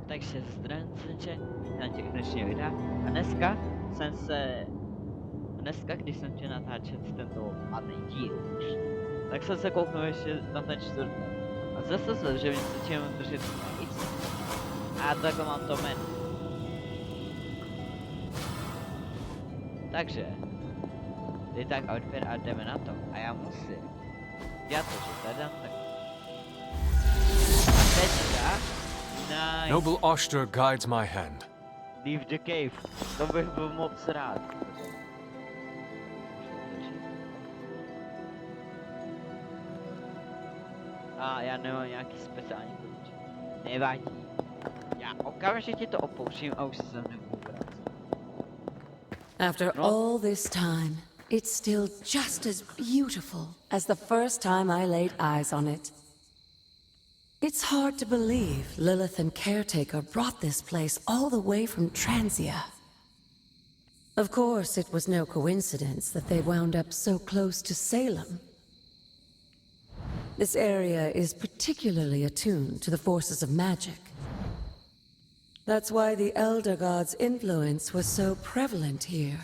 Takže zdravím na těch dnešního videa. A dneska, když jsem chtěl natáčet tento padný díl už, tak jsem se kouknul ještě na ten čtvrtý. A zase se, že mi se čím držet víc. A takhle mám to jméno. Takže, ty tak outfit a jdeme na to. A já musím dělat to, že tady dám tak. A teďka, nice. Noble Oster guides my hand. Leave the cave. To bych byl moc rád. A já nemám nějaký speciální klíč. Nevadí. Já okamžitě to opouštím a už se sem nebudu vracet. After all this time, it's still just as beautiful as the first time I laid eyes on it. It's hard to believe Lilith and Caretaker brought this place all the way from Transia. Of course, it was no coincidence that they wound up so close to Salem. This area is particularly attuned to the forces of magic. That's why the Elder God's influence was so prevalent here.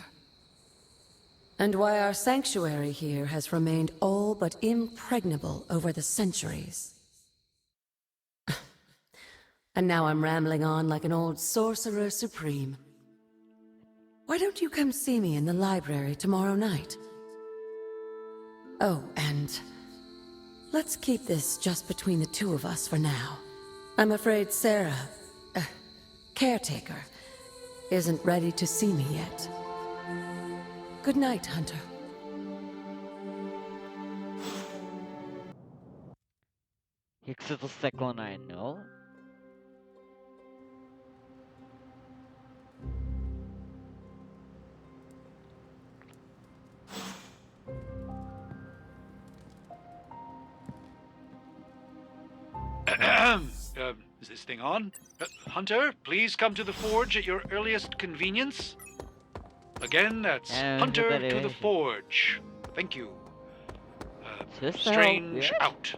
And why our sanctuary here has remained all but impregnable over the centuries. And now I'm rambling on like an old sorcerer supreme. Why don't you come see me in the library tomorrow night? Oh, and let's keep this just between the two of us for now. I'm afraid Sarah, Caretaker, isn't ready to see me yet. Good night, Hunter. Jak se to seklo najednou? Is this thing on? Hunter, please come to the forge at your earliest convenience. Again, that's Hunter to the forge. Thank you. Strange out.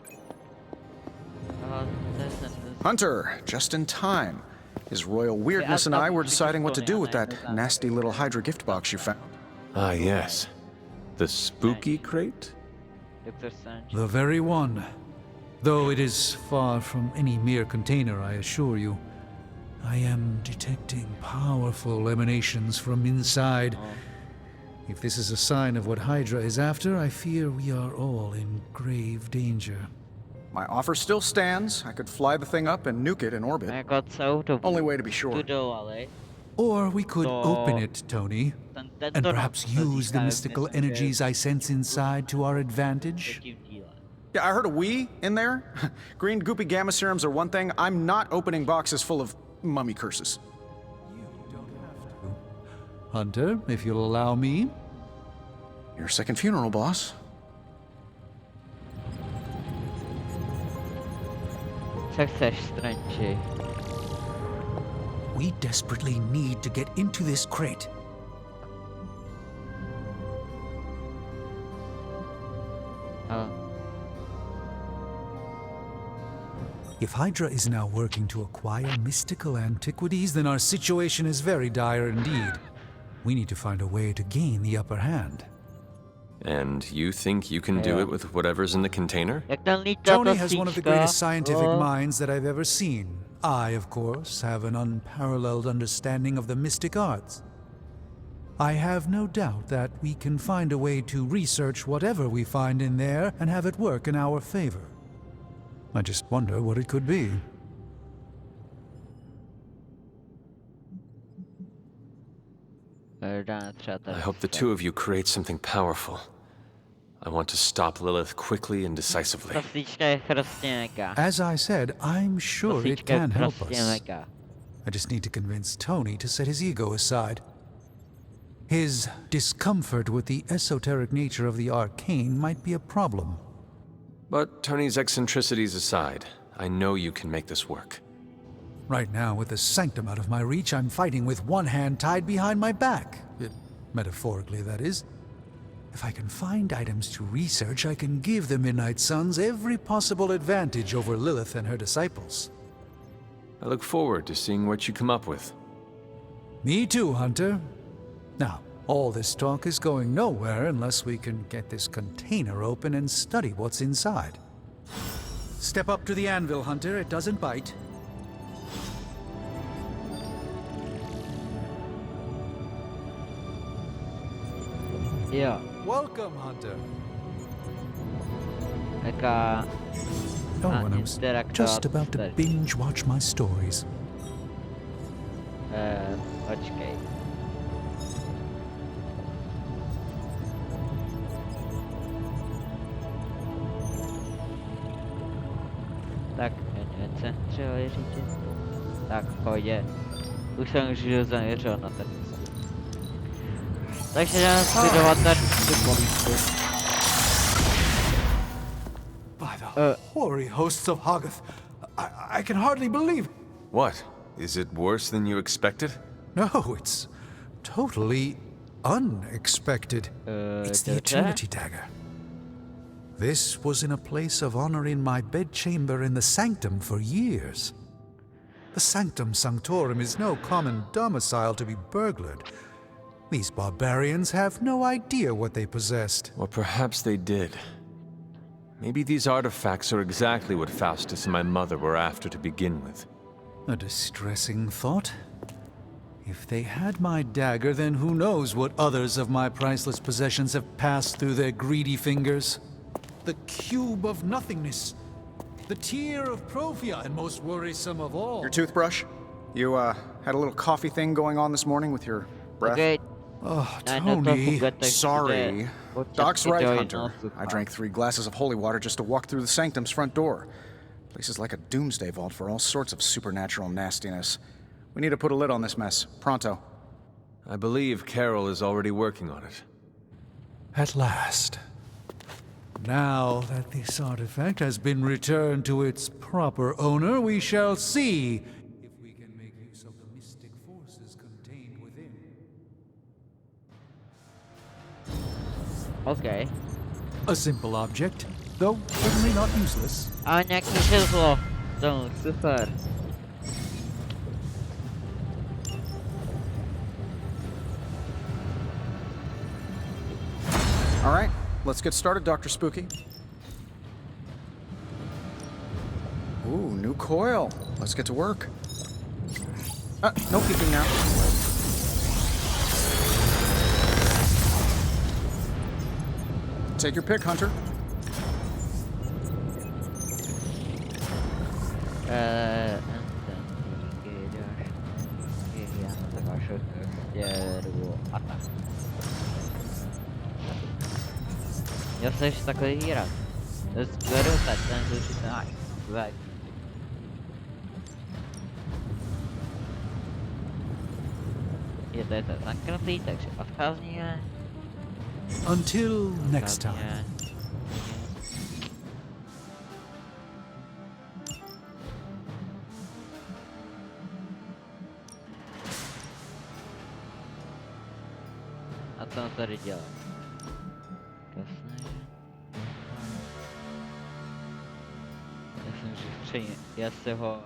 Hunter, just in time. His royal weirdness and I were deciding what to do with that nasty little Hydra gift box you found. Ah, yes. The spooky crate? The very one. Though it is far from any mere container, I assure you. I am detecting powerful emanations from inside. If this is a sign of what Hydra is after, I fear we are all in grave danger. My offer still stands. I could fly the thing up and nuke it in orbit. Only way to be sure. Or we could open it, Tony, and perhaps use the mystical energies I sense inside to our advantage. Yeah, I heard a we in there. Green goopy gamma serums are one thing. I'm not opening boxes full of mummy curses. You don't have to. Hunter, if you'll allow me. Your second funeral, boss. We desperately need to get into this crate. If Hydra is now working to acquire mystical antiquities, then our situation is very dire indeed. We need to find a way to gain the upper hand. And you think you can do it with whatever's in the container? Tony has one of the greatest scientific minds that I've ever seen. I, of course, have an unparalleled understanding of the mystic arts. I have no doubt that we can find a way to research whatever we find in there and have it work in our favor. I just wonder what it could be. I hope the two of you create something powerful. I want to stop Lilith quickly and decisively. As I said, I'm sure it can help us. I just need to convince Tony to set his ego aside. His discomfort with the esoteric nature of the arcane might be a problem. But Tony's eccentricities aside, I know you can make this work. Right now, with the sanctum out of my reach, I'm fighting with one hand tied behind my back. Metaphorically, that is. If I can find items to research, I can give the Midnight Suns every possible advantage over Lilith and her disciples. I look forward to seeing what you come up with. Me too, Hunter. Now, all this talk is going nowhere unless we can get this container open and study what's inside. Step up to the anvil, Hunter. It doesn't bite. Jo. Welcome, Hunter. Taká... Oh, A and I was interaktovat just about to tady. binge watch my stories. Počkej. Tak, hned třeho říct. Tak, v pohodě. Už jsem už zaměřil na ten. Takže jdeme studovat tady tu povídku. By the hoary hosts of Hoggoth, I can hardly believe. What? Is it worse than you expected? No, it's totally unexpected. It's the Eternity Dagger. This was in a place of honor in my bedchamber in the Sanctum for years. The Sanctum Sanctorum is no common domicile to be burglared. These barbarians have no idea what they possessed. Or perhaps they did. Maybe these artifacts are exactly what Faustus and my mother were after to begin with. A distressing thought. If they had my dagger, then who knows what others of my priceless possessions have passed through their greedy fingers. The cube of nothingness. The tear of Prophia, and most worrisome of all. Your toothbrush? You, had a little coffee thing going on this morning with your breath? Okay. Oh, Na to Tony. fugatech Sorry. bude Doc's right, určitě Hunter. dojít na I drank 3 glasses of holy water just to walk through the sanctum's front door. Place is like a doomsday vault for all sorts of supernatural nastiness. We need to put a lid on this mess. Pronto. I believe Carol is already working on it. At last. Now that this artifact has been returned to its proper owner, we shall see if we can make use of the mystic forces contained within. Okay. A simple object, though certainly not useless. A nějaký žezlo. To, super. All right, let's get started, Dr. Spooky. Ooh, new coil. Let's get to work. No peeking now. Take your pick, Hunter. Já jsem ještě takový hrát. To je tak, ten zrušit ten až. Zvaď. Je to zakrytý, takže odcházíme. Until next time. Odcházíme. A co on tady dělá? Jasné. Já jsem že přeji, já se ho...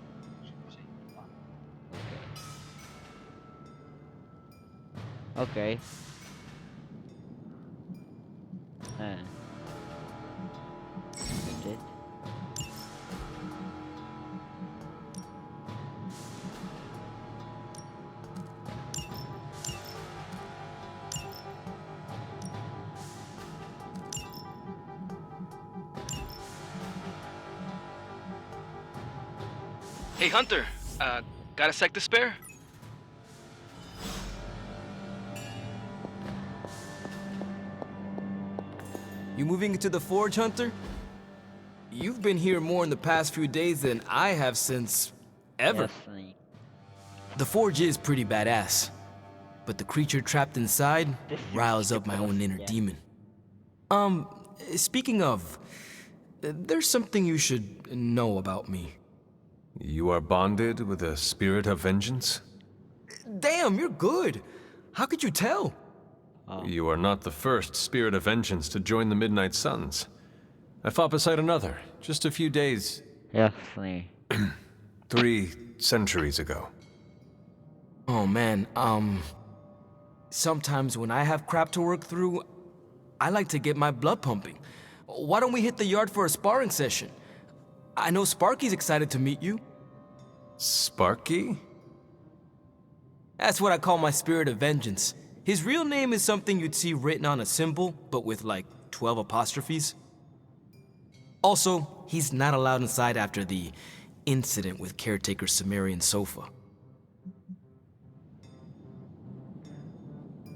OK. Ne. Teď. Hey, Hunter, got a sec to spare? You moving into the forge, Hunter? You've been here more in the past few days than I have since... ever. Jasný. The forge is pretty badass, but the creature trapped inside riles up my own inner demon. Speaking of, there's something you should know about me. You are bonded with a spirit of vengeance? Damn, you're good. How could you tell? You are not the first spirit of vengeance to join the Midnight Suns. I fought beside another, just a few days. Jasný. 3 centuries ago. Oh man, sometimes when I have crap to work through, I like to get my blood pumping. Why don't we hit the yard for a sparring session? I know Sparky's excited to meet you. Sparky? That's what I call my spirit of vengeance. His real name is something you'd see written on a symbol, but with like 12 apostrophes. Also, he's not allowed inside after the incident with caretaker Sumerian sofa.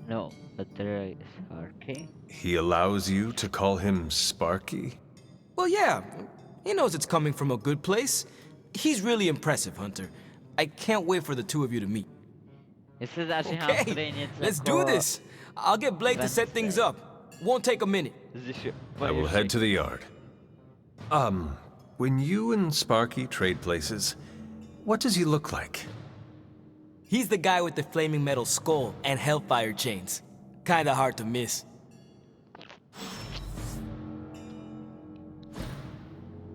No, but there is Sparky. He allows you to call him Sparky? Well, yeah, he knows it's coming from a good place. He's really impressive, Hunter. I can't wait for the two of you to meet. This is actually how Okay, let's do this. I'll get Blake to set things up. Won't take a minute. I will head to the yard. When you and Sparky trade places, what does he look like? He's the guy with the flaming metal skull and hellfire chains. Kinda hard to miss.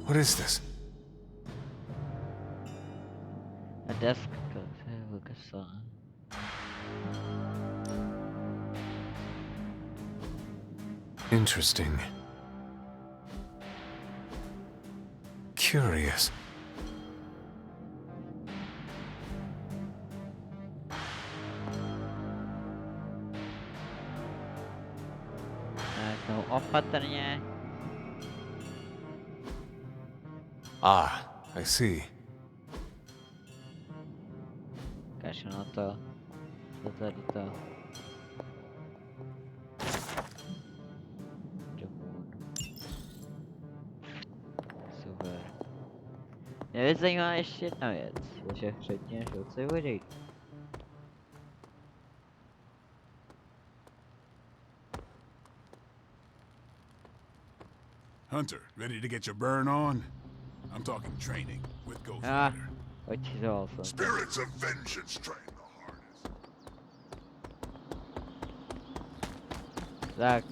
What is this? A desk. Look at some. Interesting. Curious. Tak, no opatrně. Ah, I see. Kašlu na to. To tady to. Super. Mě zajímá ještě jedna věc, že předtím, že co udějí. Hunter, ready to get your burn on? I'm talking training with Ghost Ah, Rider. pojď si to also. Spirits of vengeance train the hardest. Tak,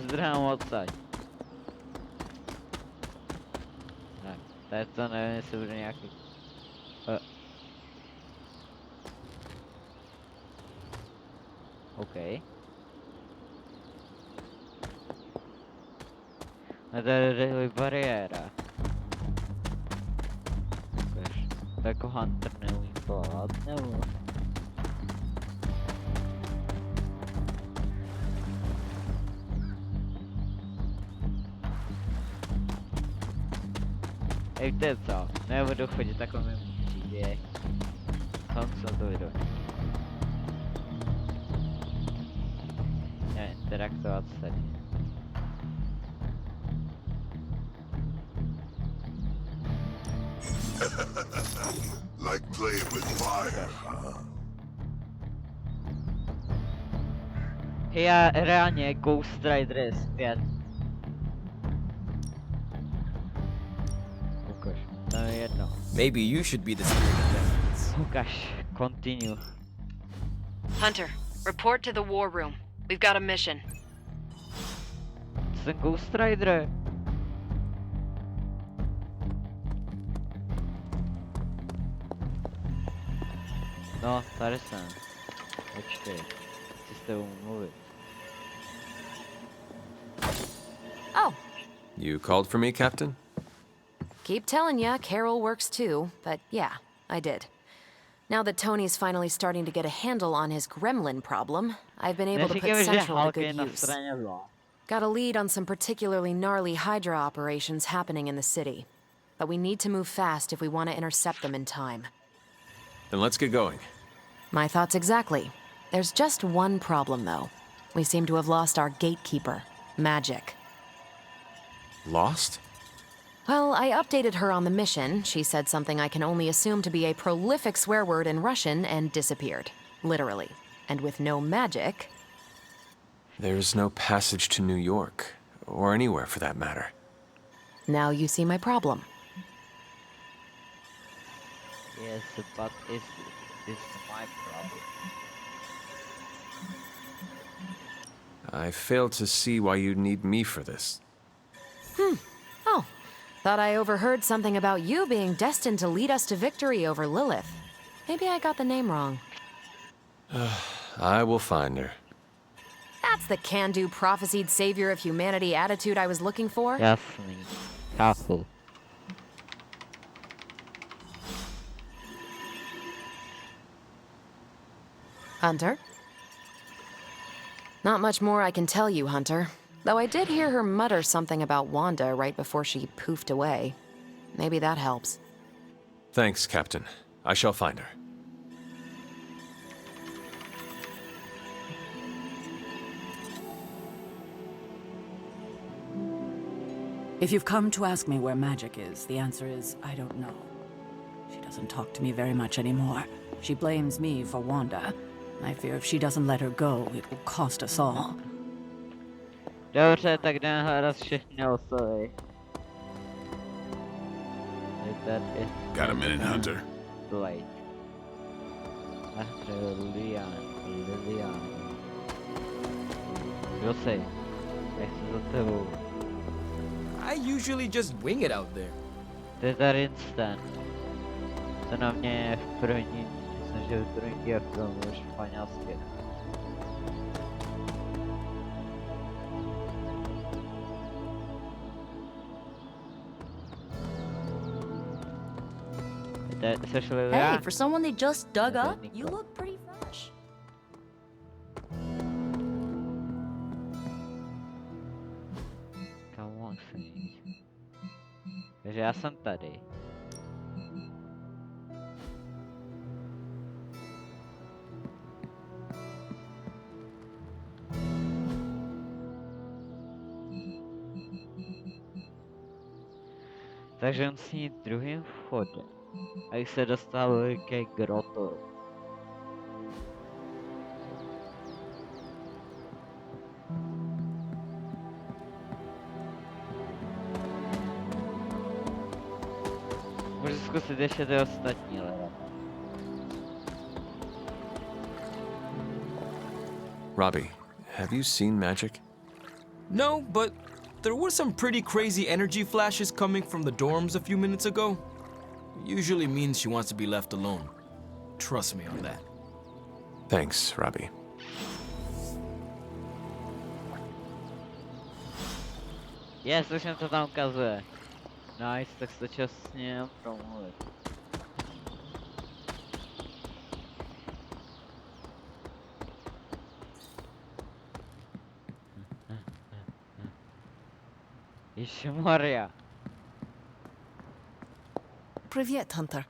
zdrhám odsaď. Tak, tady to nevím, jestli bude nějaký... OK. A tady je bariéra. Ukaž. To jako Hunter neumí plavat, nebo... Ej, víte co? Nebudu chodit takovým příběh. Co to video. Ne, interaktovat se. Like playing with fire, huh? Hej, já reálně Ghost Rider je zpět. Ukaž, to je jedno. Maybe you should be the spirit of vengeance. Ukaž, continue. Hunter, report to the war room. We've got a mission. Jsem Ghost Rider. No, tady jsem. Počkej, chci s tebou mluvit. Oh, You called for me, Captain? keep telling ya, Carol works too, but yeah, I did. Now that Tony's finally starting to get a handle on his gremlin problem, I've been able to put Central to good use. Got a lead on some particularly gnarly Hydra operations happening in the city. But we need to move fast if we want to intercept them in time. Then let's get going. My thoughts exactly. There's just one problem, though. We seem to have lost our gatekeeper, Magic. Lost? Well, I updated her on the mission. She said something I can only assume to be a prolific swear word in Russian and disappeared. Literally. And with no magic... There's no passage to New York, or anywhere for that matter. Now you see my problem. Yes, but it's my problem. I fail to see why you'd need me for this. Oh, Thought I overheard something about you being destined to lead us to victory over Lilith. Maybe I got the name wrong. I will find her. That's the can-do prophesied savior of humanity attitude I was looking for. Jasný. Chápu. Hunter? Not much more I can tell you, Hunter. Though I did hear her mutter something about Wanda right before she poofed away. Maybe that helps. Thanks, Captain. I shall find her. If you've come to ask me where magic is, the answer is, I don't know. She doesn't talk to me very much anymore. She blames me for Wanda. I fear if she doesn't let her go, it will cost us all. Dobře, tak jdeme hledat všechny osoby. Got a minute, Hunter? Blade. Lilian. Jo si, jak se za tebou. I usually just wing it out there. To je tady instant. To na mě je v první, myslím, že v první filmu už španělsky. Hey, for someone they just dug up, you look pretty fresh. Come on, takže já jsem tady. Takže on si jít druhým vchodem. A když se dostali ke grotoru. Můžu zkusit ještě ty ostatní leva. Robbie, have you seen magic? No, but there were some pretty crazy energy flashes coming from the dorms a few minutes ago. Usually means she wants to be left alone. Trust me on that. Thanks, Robbie. Yes, už to tam ukazuje. Nice, tak stačilo s ním promluvit. Ježišmarja. Привет, Hunter.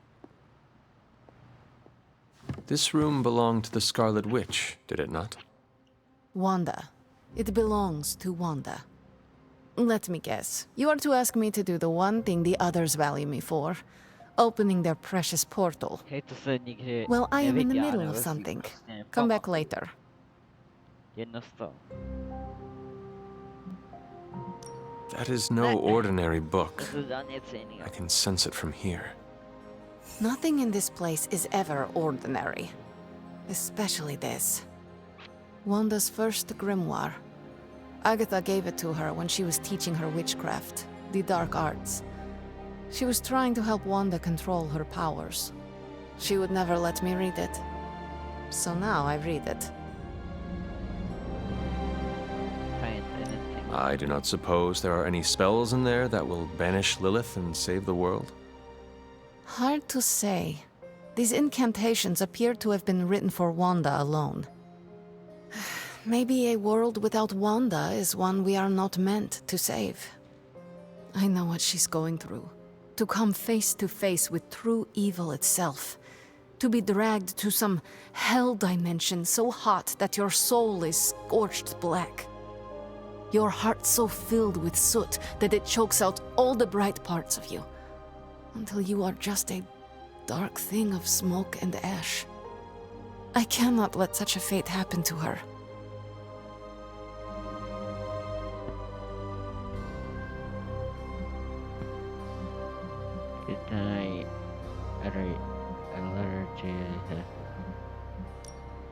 This room belonged to the Scarlet Witch, did it not? Wanda. It belongs to Wanda. Let me guess. You are to ask me to do the one thing the others value me for. Opening their precious portal. Well, I am in the middle of something. Come back later. That is no ordinary book. I can sense it from here. Nothing in this place is ever ordinary. Especially this. Wanda's first grimoire. Agatha gave it to her when she was teaching her witchcraft, the dark arts. She was trying to help Wanda control her powers. She would never let me read it. So now I read it. I do not suppose there are any spells in there that will banish Lilith and save the world? Hard to say. These incantations appear to have been written for Wanda alone. Maybe a world without Wanda is one we are not meant to save. I know what she's going through. To come face to face with true evil itself. To be dragged to some hell dimension so hot that your soul is scorched black. Your heart so filled with soot that it chokes out all the bright parts of you. Until you are just a dark thing of smoke and ash. I cannot let such a fate happen to her.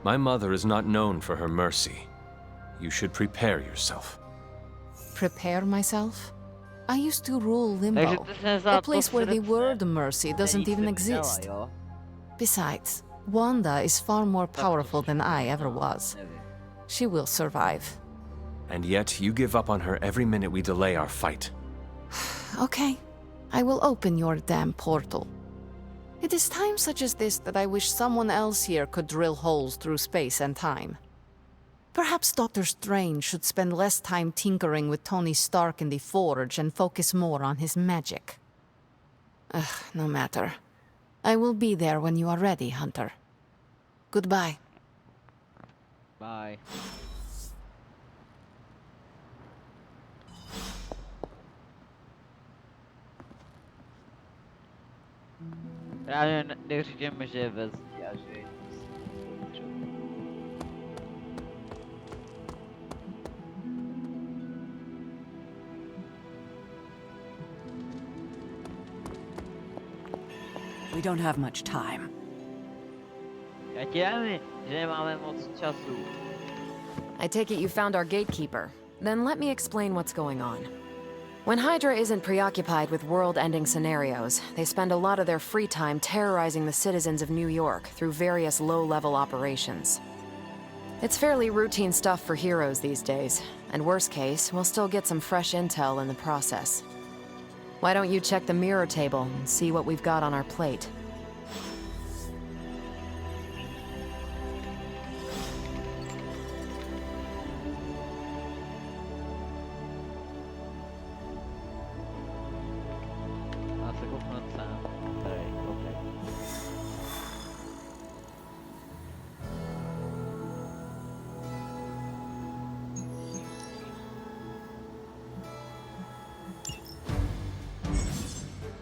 My mother is not known for her mercy. You should prepare yourself. Prepare myself? I used to rule Limbo, a place where the word mercy doesn't even exist. Besides, Wanda is far more powerful than I ever was. She will survive. And yet, you give up on her every minute we delay our fight. Okay, I will open your damn portal. It is times such as this that I wish someone else here could drill holes through space and time. Perhaps Doctor Strange should spend less time tinkering with Tony Stark in the Forge and focus more on his magic. No matter. I will be there when you are ready, Hunter. Goodbye. Bye. Právě neříkám, že je ve zdě a že je We don't have much time. Já ti dám, že nemáme moc času. I take it you found our gatekeeper. Then let me explain what's going on. When Hydra isn't preoccupied with world-ending scenarios, they spend a lot of their free time terrorizing the citizens of New York through various low-level operations. It's fairly routine stuff for heroes these days, and worst case, we'll still get some fresh intel in the process. Why don't you check the mirror table and see what we've got on our plate?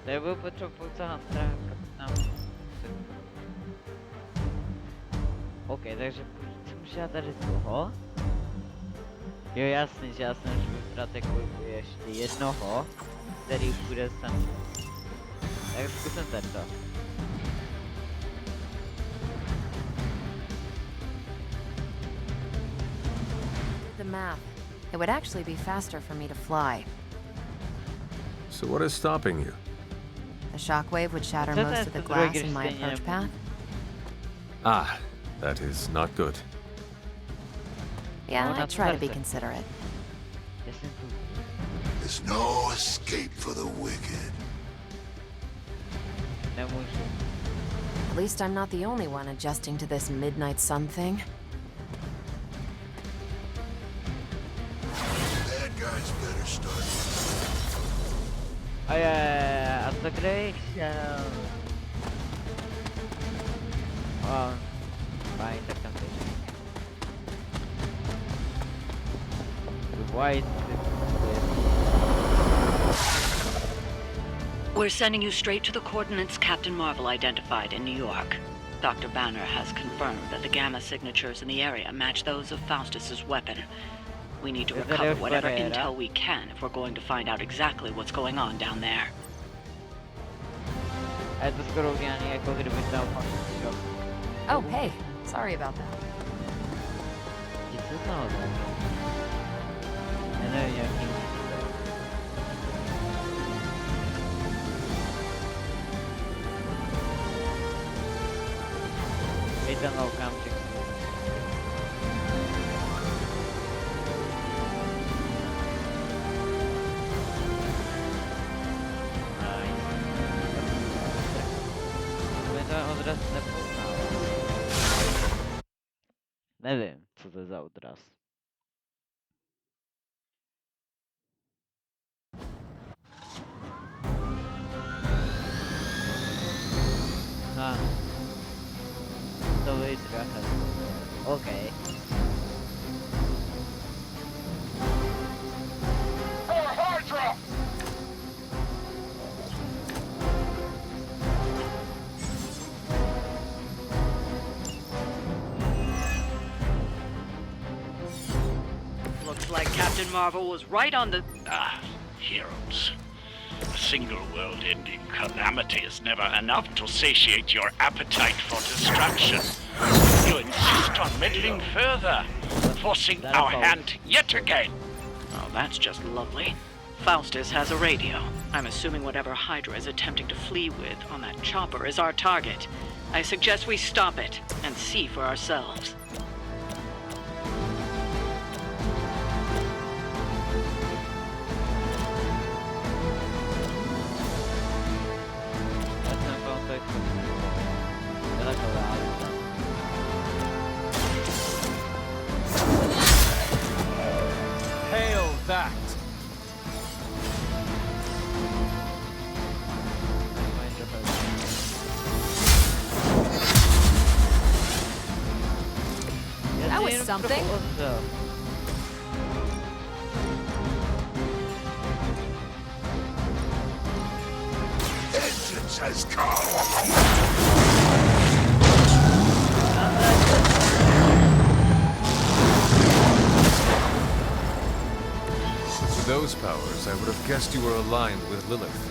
Nebudu potřebovat pouze Huntera, kapitán. OK, takže co můžu já tady toho? Jo, jasný, že já jsem můžu vybrat jako ještě jednoho, který bude sem. Tak zkusím tento. The math. It would actually be faster for me to fly. So what is stopping you? The shockwave would shatter most of the glass in my approach path. Ah, that is not good. Yeah, I try to be considerate. There's no escape for the wicked. At least I'm not the only one adjusting to this midnight sun thing. Bad guys better start. Oh yeah, that's the great show. Oh, fine, the condition. The white. We're sending you straight to the coordinates Captain Marvel identified in New York. Dr. Banner has confirmed that the gamma signatures in the area match those of Faustus's weapon. We need to recover whatever intel we can if we're going to find out exactly what's going on down there. Oh, hey. Sorry about that. Nevím, co to je za odraz. To by trochę. Okej. Looks like Captain Marvel was right on the... Heroes. A single world-ending calamity is never enough to satiate your appetite for destruction. You insist on meddling further, forcing our hand yet again. Oh, that's just lovely. Faustus has a radio. I'm assuming whatever Hydra is attempting to flee with on that chopper is our target. I suggest we stop it and see for ourselves. Hail that! That was something. Vengeance has come! With those powers, I would have guessed you were aligned with Lilith.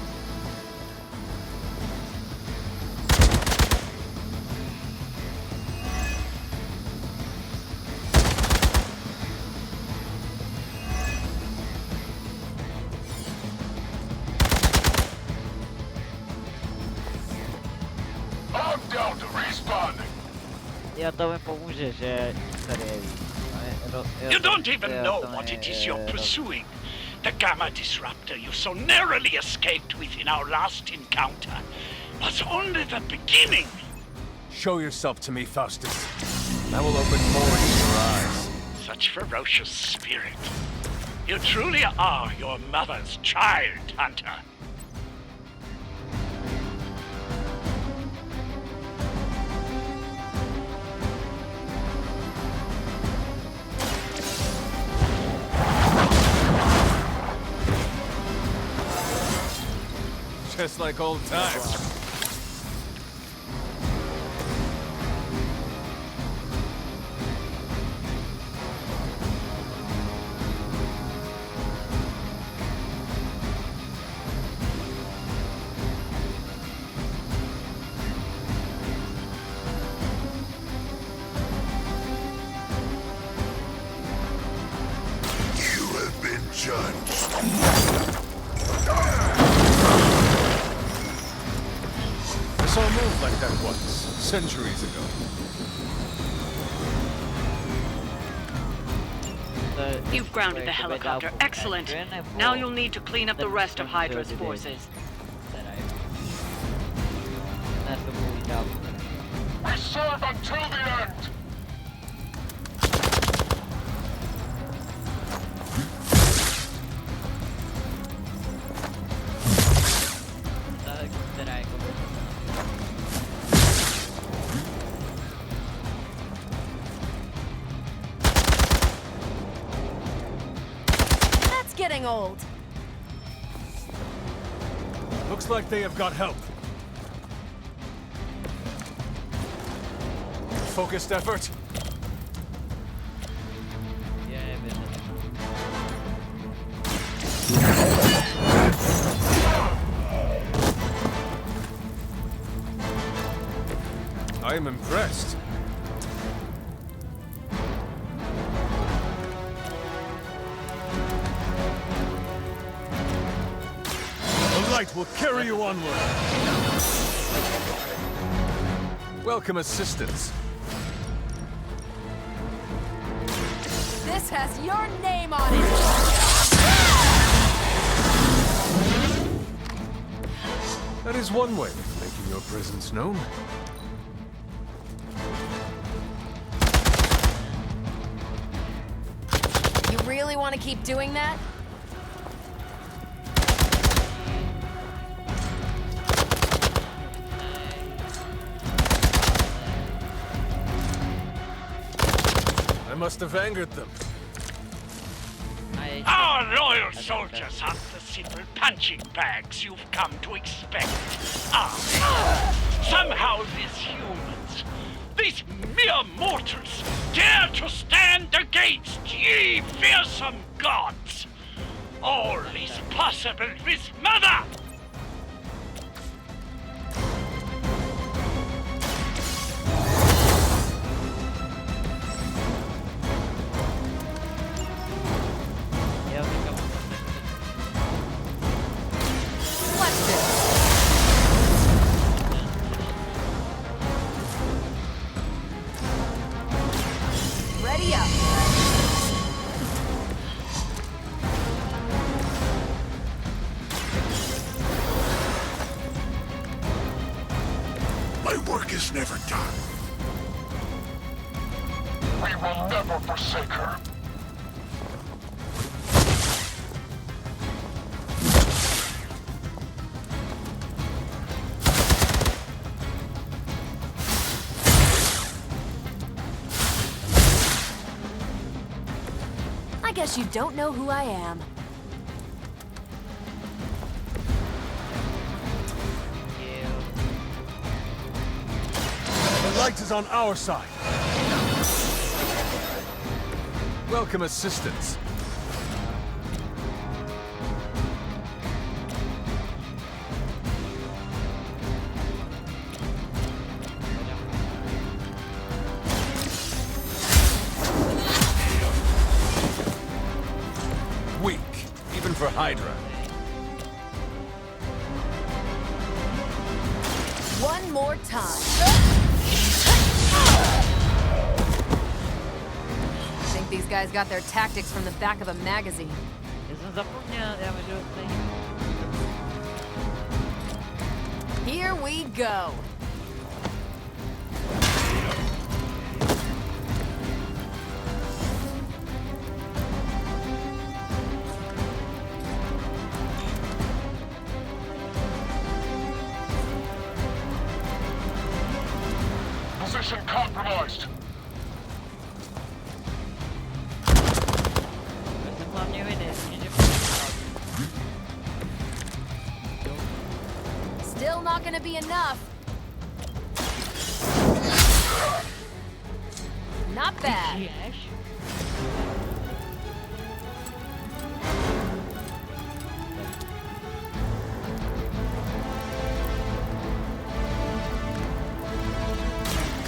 I'm down to respawning! Já to mi pomůže, že tady je víc. You don't even know what it is you're pursuing. The Gamma Disruptor you so narrowly escaped with in our last encounter was only the beginning. Show yourself to me, Faustus. I will open more in your eyes. Such ferocious spirit. You truly are your mother's child, Hunter. Just like old times. You have been judged. I saw a move like that once, centuries ago. You've grounded the helicopter. Excellent. Now you'll need to clean up the rest of Hydra's forces. We serve until the end! That's getting old. Looks like they have got help. Focused effort. I am impressed. The light will carry you onward. Welcome assistance. This has your name on it. That is one way of making your presence known. You really want to keep doing that? I must have angered them. Our loyal soldiers aren't the simple punching bags you've come to expect. Somehow these humans, these mere mortals, dare to stand against ye fearsome gods. All is possible with Mother! return. We will never forsake her. I guess you don't know who I am. The light is on our side. Welcome assistance. Weak, even for Hydra. One more time. Think these guys got their tactics from the back of a magazine. Here we go. Position compromised. Still not gonna be enough. Not bad.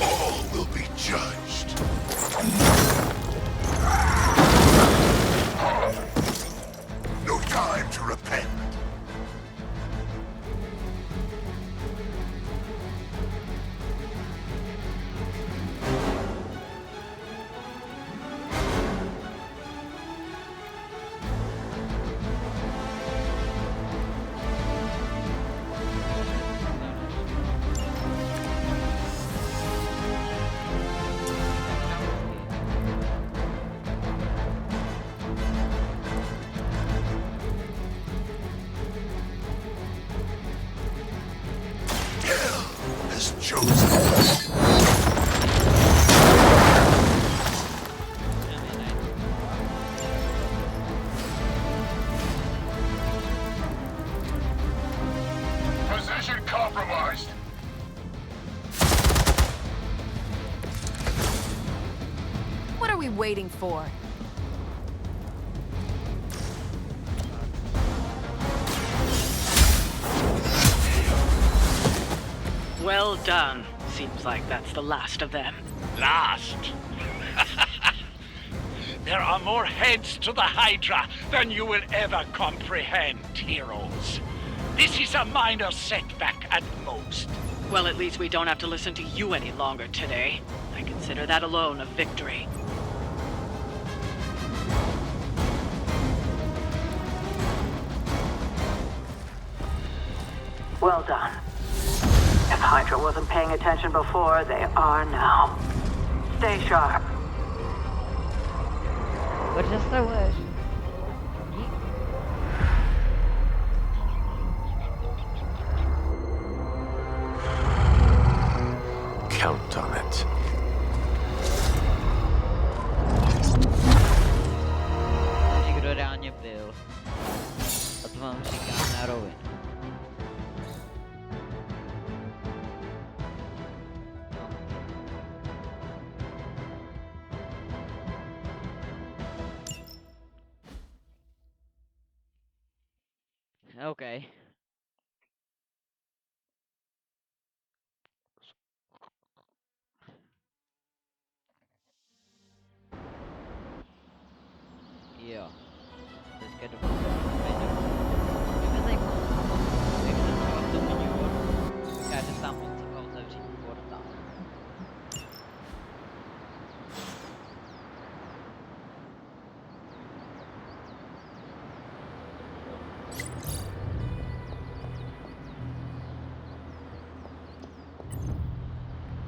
All will be judged. No time to repent. Has chosen. Position compromised. What are we waiting for? Well done. Seems like that's the last of them. Last? There are more heads to the Hydra than you will ever comprehend, heroes. This is a minor setback at most. Well, at least we don't have to listen to you any longer today. I consider that alone a victory. Well done. If Hydra wasn't paying attention before, they are now. Stay sharp. What is the word? Count on it. Někdo reálně byl. A to vám říkám na rovinu. Okay. Jo. Teďka do Ukáže sám od sebe otevřít portál.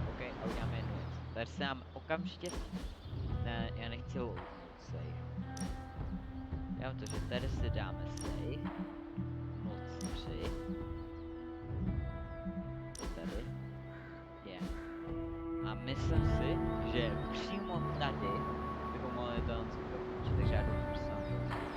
OK. tady se nám okamžitě... Ne, já nechci save. Já to, že tady si dáme save. Noc 3. Tady. Je. A myslím si, že přímo tady bychom mohli to dokončit, takže já doufám, že se vám to